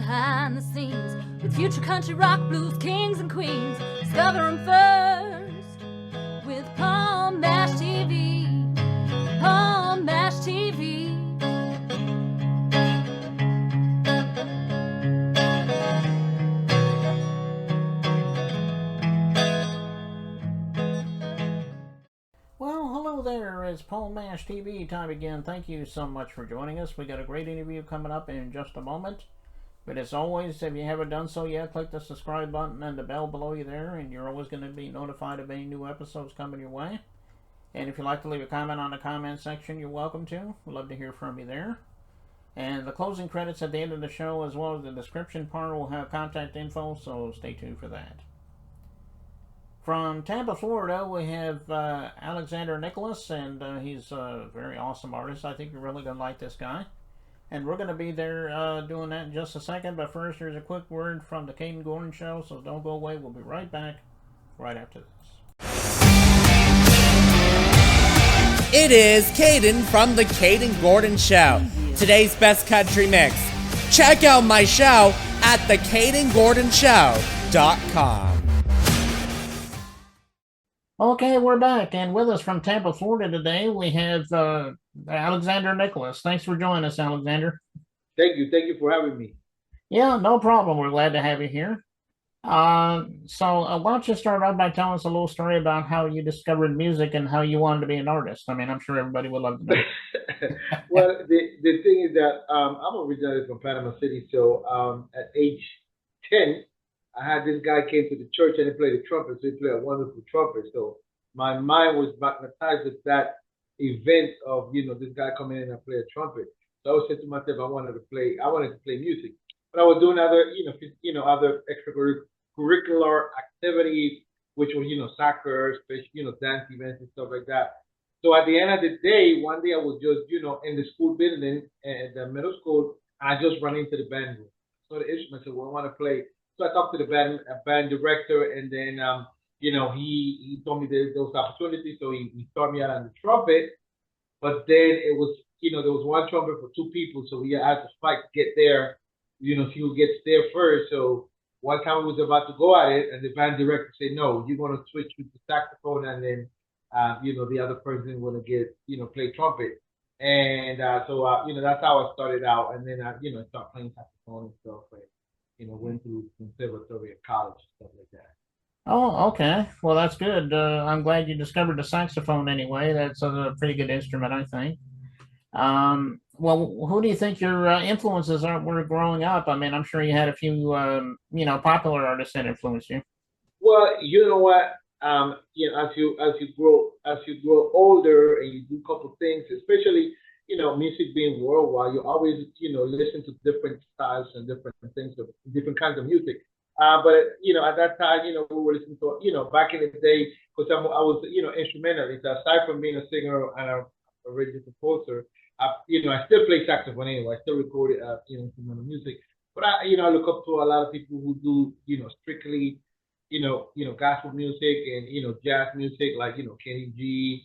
behind the scenes with future country rock blues kings and queens. Discover them first with Palm Mash TV. Palm Mash TV. Well, hello there. It's Paul Mash TV time again. Thank you so much for joining us. We got a great interview coming up in just a moment. But as always, if you haven't done so yet, click the subscribe button and the bell below you there, and you're always going to be notified of any new episodes coming your way. And if you'd like to leave a comment on the comment section, you're welcome to. We'd love to hear from you there. And the closing credits at the end of the show, as well as the description part, will have contact info, so stay tuned for that. From Tampa, Florida, we have Alexander Nicolas, and he's a very awesome artist. I think you're really going to like this guy. And we're going to be there doing that in just a second. But first, here's a quick word from the Caden Gordon Show, so don't go away. We'll be right back right after this. It is Caden from the Caden Gordon Show. Today's best country mix. Check out my show at thecadengordonshow.com. Okay, we're back, and with us from Tampa, Florida today, we have Alexander Nicolas. Thanks for joining us, Alexander. Thank you for having me. Yeah, no problem. We're glad to have you here. So why don't you start out by telling us a little story about how you discovered music and how you wanted to be an artist? I mean, I'm sure everybody would love to know. Well, the thing is that I'm originally from Panama City, so at age 10, I had this guy came to the church and he played the trumpet, so he played a wonderful trumpet. So my mind was magnetized with that event of, this guy coming in and play a trumpet. So I was saying to myself, I wanted to play music. But I was doing other, other extracurricular activities, which was, soccer, dance events and stuff like that. So at the end of the day, one day I was just, in the school building at the middle school, and I just ran into the band room. So the instrument said, well, I want to play. So I talked to the band director, and then he told me there was opportunity, so he started me out on the trumpet. But then it was there was one trumpet for two people, so we had to fight to get there. See who gets there first. So one time we was about to go at it, and the band director said, "No, you're going to switch with the saxophone, and then the other person going to get play trumpet." And so that's how I started out, and then I started playing saxophone and stuff. Went through conservatory at college, stuff like that. Oh, okay. Well, that's good. I'm glad you discovered the saxophone anyway. That's a pretty good instrument, I think. Well, who do you think your influences were growing up? I mean, I'm sure you had a few, popular artists that influenced you. Well, you know what? As you grow older and you do a couple things, especially music being worldwide, you always, listen to different styles and different things, different kinds of music. But at that time, we were listening to, back in the day, because I was, instrumentalist. Aside from being a singer and a original composer, I still play saxophone anyway. I still record, instrumental music. But I look up to a lot of people who do, strictly, gospel music and jazz music, like Kenny G,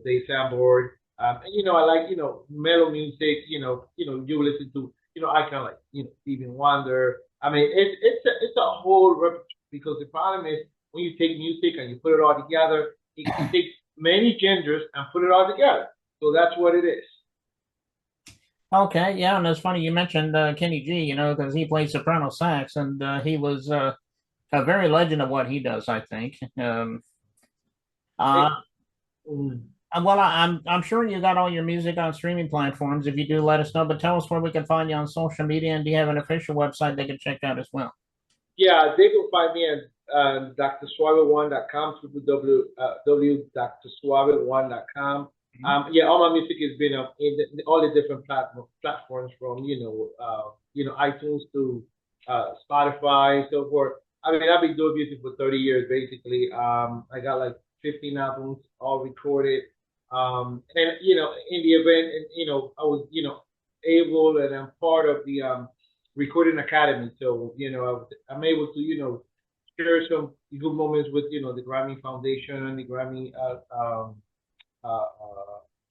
Dave Sanborn. And I like mellow music. You listen to I kind of like Stevie Wonder. I mean it's a whole repertoire, because the problem is when you take music and you put it all together, it takes many genres and put it all together. So that's what it is. Okay, yeah, and it's funny you mentioned Kenny G. Because he plays soprano sax, and he was a very legend of what he does, I think. Well, I'm sure you got all your music on streaming platforms. If you do, let us know. But tell us where we can find you on social media, and do you have an official website they can check out as well? Yeah, they can find me at drsuave1.com, www.drsuave1.com. All my music has been in all the different platforms, from iTunes to Spotify and so forth. I mean, I've been doing music for 30 years basically. I got like 15 albums all recorded. And in the event, and I was able, and I'm part of the Recording Academy. So I'm able to share some good moments with the Grammy Foundation and the Grammy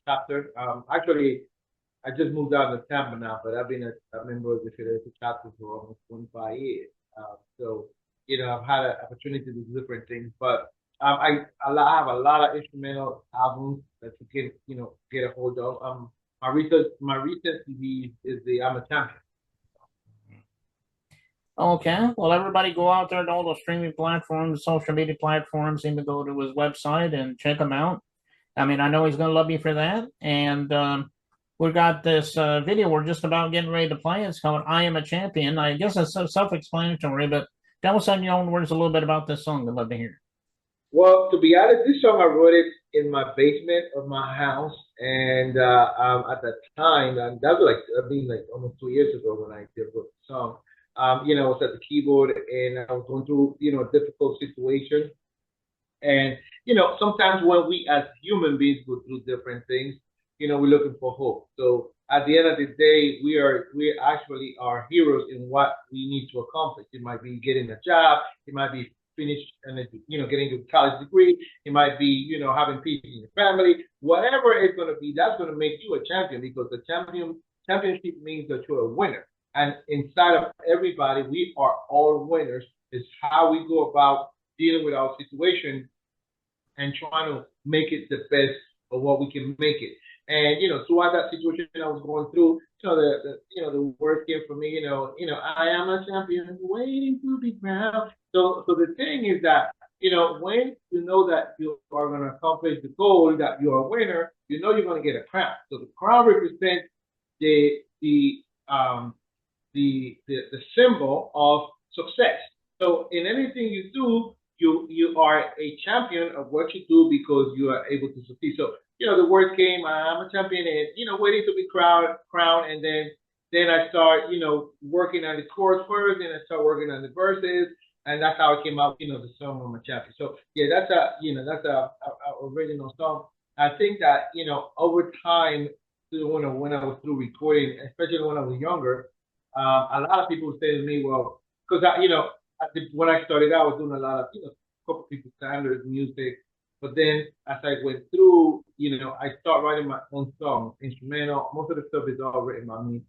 chapter. Actually, I just moved out to Tampa now, but I've been a member of the Philadelphia chapter for almost 25 years. So, I've had an opportunity to do different things, but I have a lot of instrumental albums that you can, get a hold of. My recent CD is the I'm a Champion. Okay. Well, everybody go out there to all the streaming platforms, social media platforms, even go to his website and check him out. I mean, I know he's going to love you for that. And we've got this video we're just about getting ready to play. It's called I Am a Champion. I guess it's so self-explanatory, but tell us in your own words a little bit about this song. I'd love to hear. Well, to be honest, this song I wrote it in my basement of my house, and at that time, and that was like almost 2 years ago when I did wrote the song. I was at the keyboard and I was going through a difficult situation, and sometimes when we as human beings go through different things, we're looking for hope. So at the end of the day, we actually are heroes in what we need to accomplish. It might be getting a job, it might be finish and getting a college degree, it might be having peace in your family, whatever it's going to be. That's going to make you a champion, because the championship means that you're a winner. And inside of everybody, we are all winners. It's how we go about dealing with our situation and trying to make it the best of what we can make it. And throughout that situation I was going through, the word came for me. I am a champion waiting to be crowned. So the thing is that when you know that you are going to accomplish the goal, that you are a winner, you're going to get a crown. So the crown represents the symbol of success. So in anything you do, you are a champion of what you do because you are able to succeed. So the word came, I'm a champion, and waiting to be crowned, and then I start working on the chorus first, and I start working on the verses, and that's how it came out. The song I'm a champion. So yeah, that's a original song. I think that over time, when I was through recording, especially when I was younger, a lot of people would say to me, well, because when I started out, I was doing a lot of couple people standards music, but then as I went through, I start writing my own songs, instrumental. Most of the stuff is all written by me,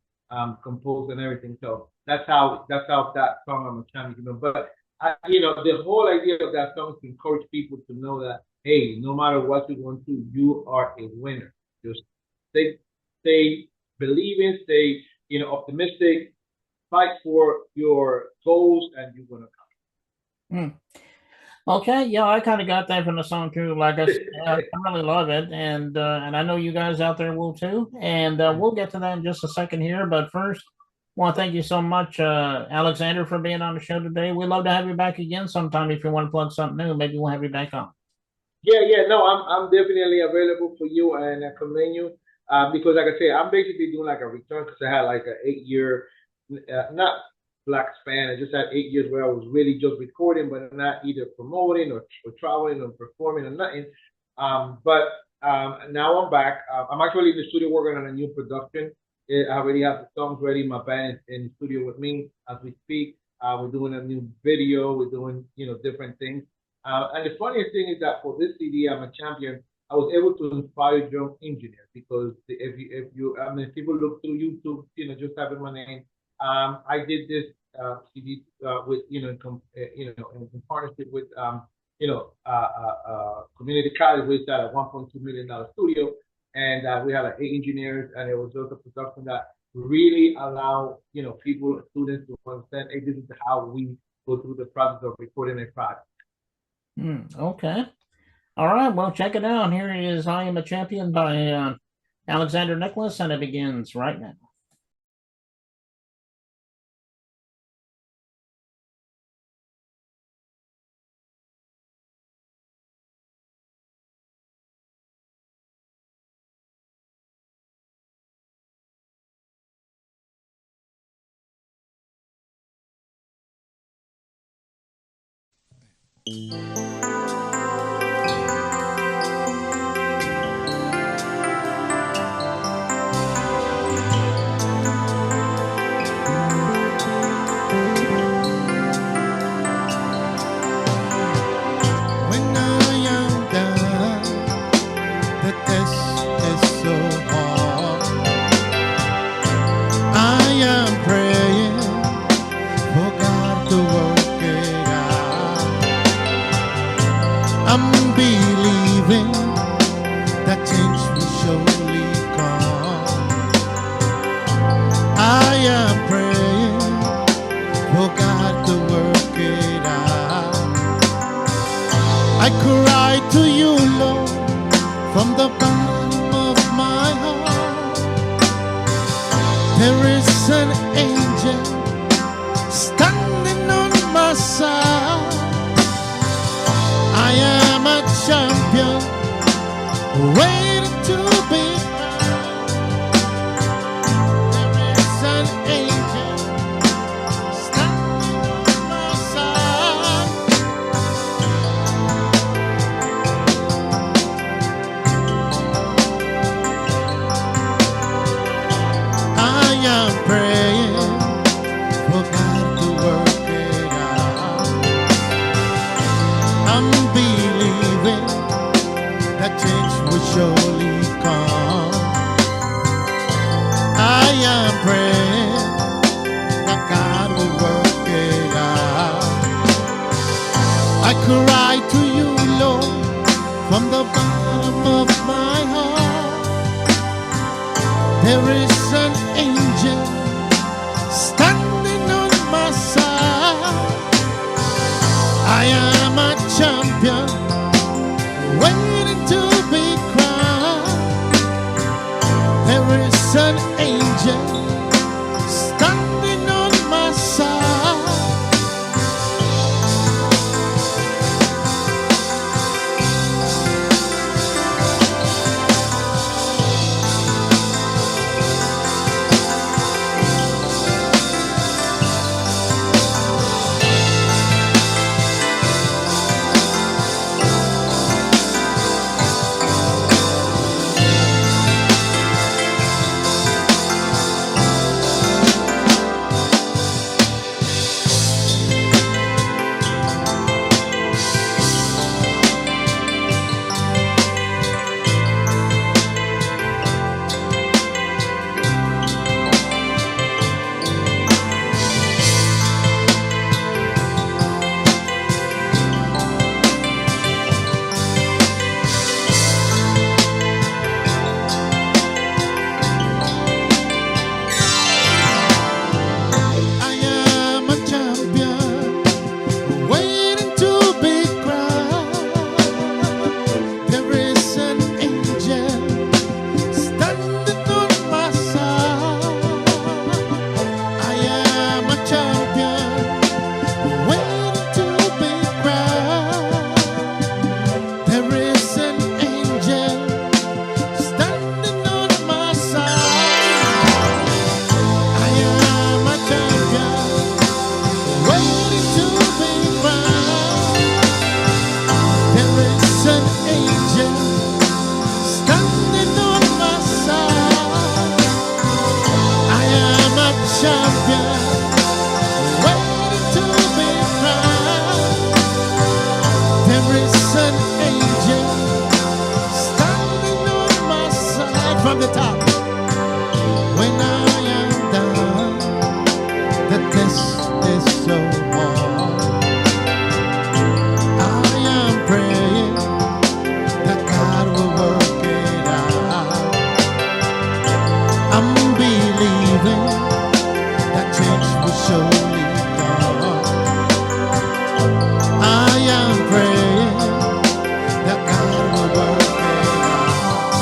composed and everything. So that's how that song I'm a champion. But the whole idea of that song is to encourage people to know that, hey, no matter what you're going through, you are a winner. Just stay believing, stay optimistic, fight for your goals, and you're gonna come. Okay, yeah, I kind of got that from the song too. Like I said, I really love it, and I know you guys out there will too. And we'll get to that in just a second here. But first, I want to thank you so much, Alexander, for being on the show today. We'd love to have you back again sometime if you want to plug something new. Maybe we'll have you back on. Yeah, no, I'm definitely available for you, and I commend you because, like I said, I'm basically doing like a return because I had like an 8 year, not black span. I just had 8 years where I was really just recording, but not either promoting or traveling or performing or nothing. But now I'm back. I'm actually in the studio working on a new production. I already have the songs ready. My band is in the studio with me as we speak. We're doing a new video. We're doing different things. And the funniest thing is that for this CD, I'm a champion. I was able to inspire young engineers because if people look through YouTube, just having my name. I did this CD with in partnership with community college, which had a $1.2 million studio, and we had like 8 engineers, and it was just a production that really allowed people, students to understand, hey, this is how we go through the process of recording a project. Okay. All right. Well, check it out. Here is I Am a Champion by Alexander Nicolas, and it begins right now. surely come. I am praying for God to work it out. I cry to you, Lord, from the bottom of my heart. There is an angel standing on my side. I am a champion waiting to be crowned. There is an angel standing on my side. I am praying for God to work it out. I'm believing that change will surely come. I am praying that God will work it out. I cry to you, Lord, from the bottom of my heart. There is an angel standing on my side. I am a champion waiting to be crowned. There is an angel standing on my side. I am a champion waiting to be crowned. There is an angel standing on my side. I am a champion waiting to be crowned. There is an angel standing on my side. I am a champion waiting to be crowned. There is an angel standing on my side. I am a champion waiting to be crowned. There is an angel standing on my side. From the top, when I am done, the test is so hard. I am praying that God will work it out. I'm believing that change will surely come. I am praying that God will work it out.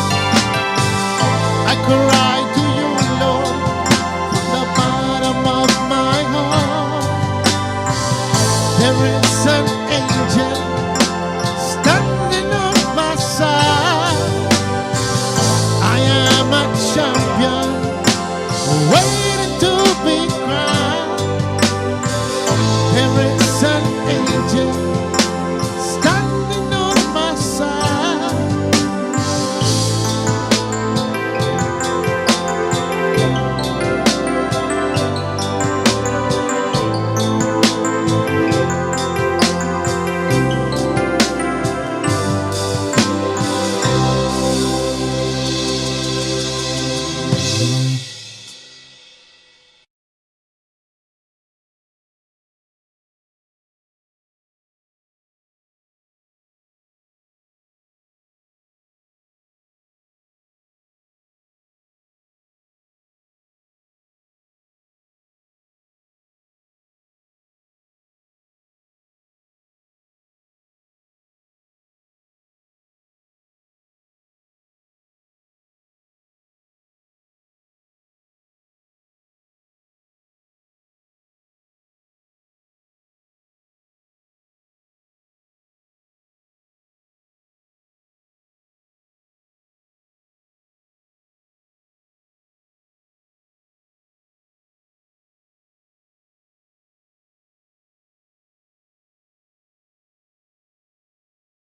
I cry to you, Lord, from the bottom of my heart. There is an angel standing on my side. I am a champion waiting